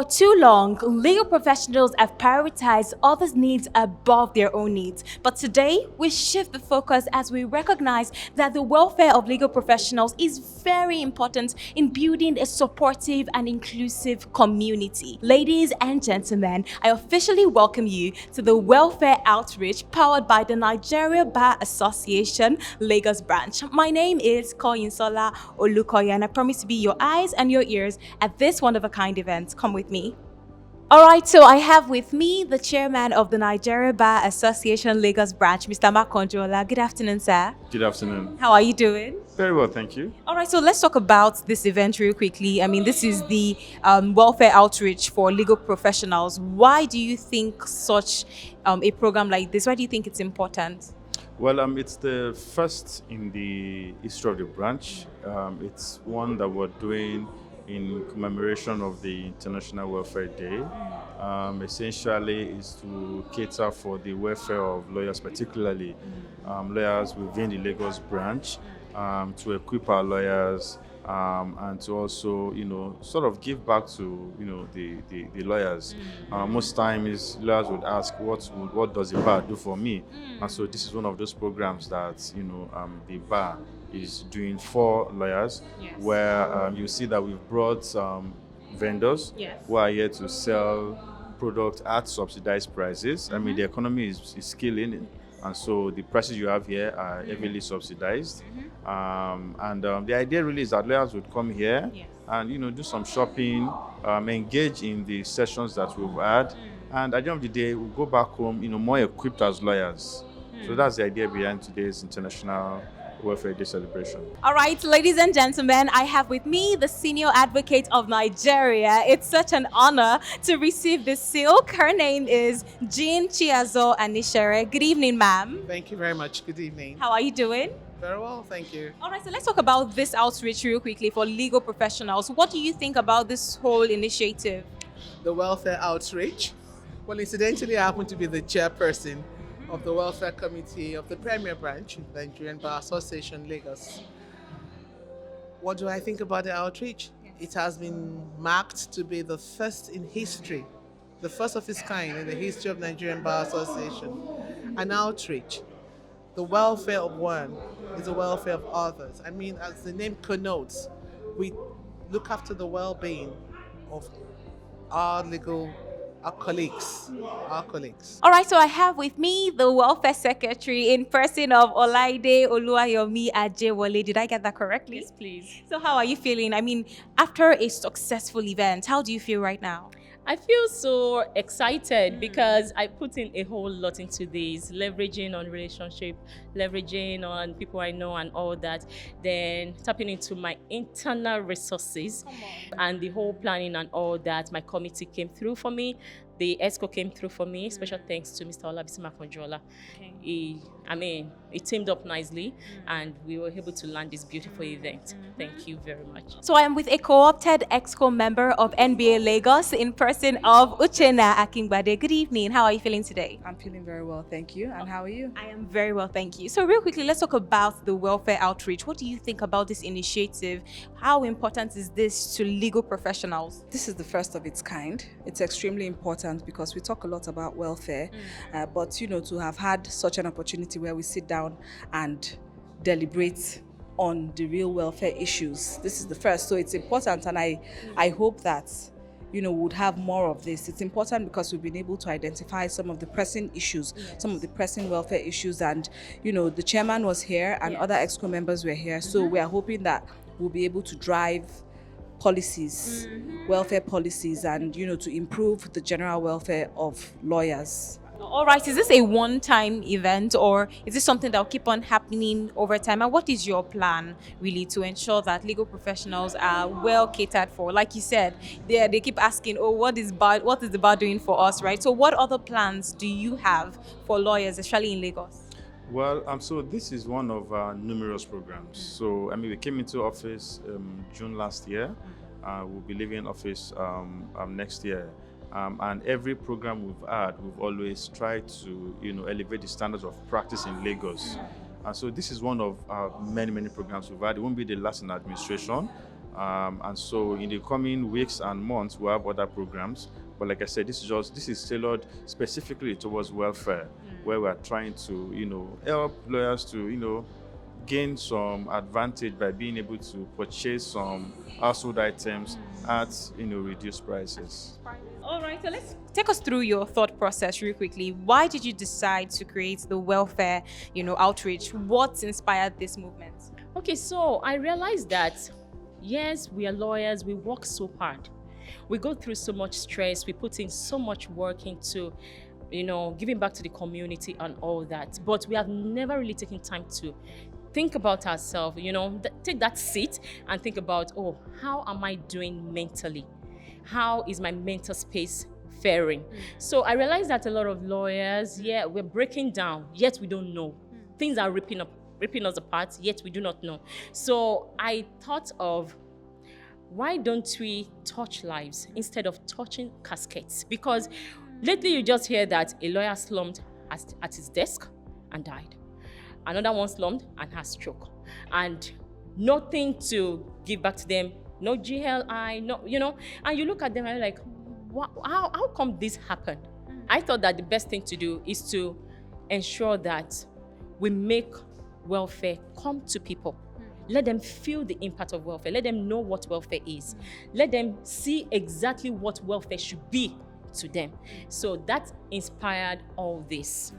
For too long, legal professionals have prioritized others' needs above their own needs. But today, we shift the focus as we recognize that the welfare of legal professionals is very important in building a supportive and inclusive community. Ladies and gentlemen, I officially welcome you to the Welfare Outreach powered by the Nigerian Bar Association, Lagos branch. My name is Koyinsola Olukoya, and I promise to be your eyes and your ears at this one-of-a-kind event. Come with me. All right, so I have with me the chairman of the Nigerian Bar Association Lagos branch, Mr. Makonjola. Good afternoon, sir. Good afternoon. How are you doing? Very well, thank you. All right, so let's talk about this event real quickly. I mean, this is the welfare outreach for legal professionals. Why do you think such a program like this, why do you think it's important? Well, it's the first in the history of the branch. It's one that we're doing in commemoration of the International Welfare Day. Essentially is to cater for the welfare of lawyers, particularly lawyers within the Lagos branch, to equip our lawyers and to also, sort of give back to, the lawyers. Most times lawyers would ask, what does the bar do for me? And so this is one of those programs that, the bar is doing for lawyers, where you see that we've brought vendors who are here to sell products at subsidized prices. I mean, the economy is scaling, and so the prices you have here are heavily subsidized. The idea really is that lawyers would come here and do some shopping, engage in the sessions that we've had, and at the end of the day, we'll go back home, more equipped as lawyers. So that's the idea behind today's International Welfare Day celebration. All right, ladies and gentlemen, I have with me the senior advocate of Nigeria. It's such an honor to receive this silk. Her name is Jean Chiazo Anishere. Good evening, ma'am. Thank you very much. Good evening. How are you doing? Very well, thank you. All right, so let's talk about this outreach real quickly for legal professionals. What do you think about this whole initiative? The welfare outreach. Well, incidentally, I happen to be the chairperson of the Welfare Committee of the Premier Branch, the Nigerian Bar Association, Lagos. What do I think about the outreach? It has been marked to be the first in history, the first of its kind in the history of Nigerian Bar Association. An outreach. The welfare of one is the welfare of others. I mean, as the name connotes, we look after the well-being of our colleagues. All right, so I have with me the welfare secretary in person of Olaide Oluwayomi Ajewole. Did I get that correctly? Yes, please. So how are you feeling? I mean, after a successful event, how do you feel right now? I feel so excited because I put in a whole lot into this, leveraging on relationship, leveraging on people I know and all that, then tapping into my internal resources and the whole planning and all that. My committee came through for me. The ESCO came through for me. Special thanks to Mr. Olabisi Makonjola. He teamed up nicely and we were able to land this beautiful event. Thank you very much. So I am with a co-opted EXCO member of NBA Lagos in person of Uchenna Akingbade. Good evening. How are you feeling today? I'm feeling very well, thank you. And how are you? I am very well, thank you. So real quickly, let's talk about the welfare outreach. What do you think about this initiative? How important is this to legal professionals? This is the first of its kind. It's extremely important because we talk a lot about welfare, but to have had such an opportunity where we sit down and deliberate on the real welfare issues. This is the first, so it's important, and I hope that we would have more of this. It's important because we've been able to identify some of the pressing issues, some of the pressing welfare issues, and the chairman was here and other EXCO members were here, so we are hoping that we'll be able to drive policies, welfare policies, and to improve the general welfare of lawyers. All right, is this a one-time event or is this something that will keep on happening over time? And what is your plan really to ensure that legal professionals are well catered for? Like you said, they keep asking, what is the bar doing for us, right? So what other plans do you have for lawyers, especially in Lagos? Well, so this is one of our numerous programs. So, we came into office June last year. We'll be leaving office next year. And every program we've had, we've always tried to, elevate the standards of practice in Lagos. And so this is one of our many programs we've had. It won't be the last in administration. And so in the coming weeks and months, we'll have other programs. But like I said, this is tailored specifically towards welfare, where we are trying to, help lawyers to, gain some advantage by being able to purchase some household items at, reduced prices. All right, so let's take us through your thought process real quickly. Why did you decide to create the welfare, outreach? What inspired this movement? Okay, so I realized that, yes, we are lawyers, we work so hard. We go through so much stress, we put in so much work into, giving back to the community and all that. But we have never really taken time to think about ourselves, take that seat and think about, oh, how am I doing mentally? How is my mental space faring? So I realized that a lot of lawyers, we're breaking down, yet we don't know. Things are ripping us apart, yet we do not know. So I thought of, why don't we touch lives instead of touching caskets? Because lately you just hear that a lawyer slumped at his desk and died. Another one slumped and has stroke. And nothing to give back to them, no GLI, and you look at them and you're like, how come this happened? I thought that the best thing to do is to ensure that we make welfare come to people. Let them feel the impact of welfare. Let them know what welfare is. Let them see exactly what welfare should be to them. So that inspired all this.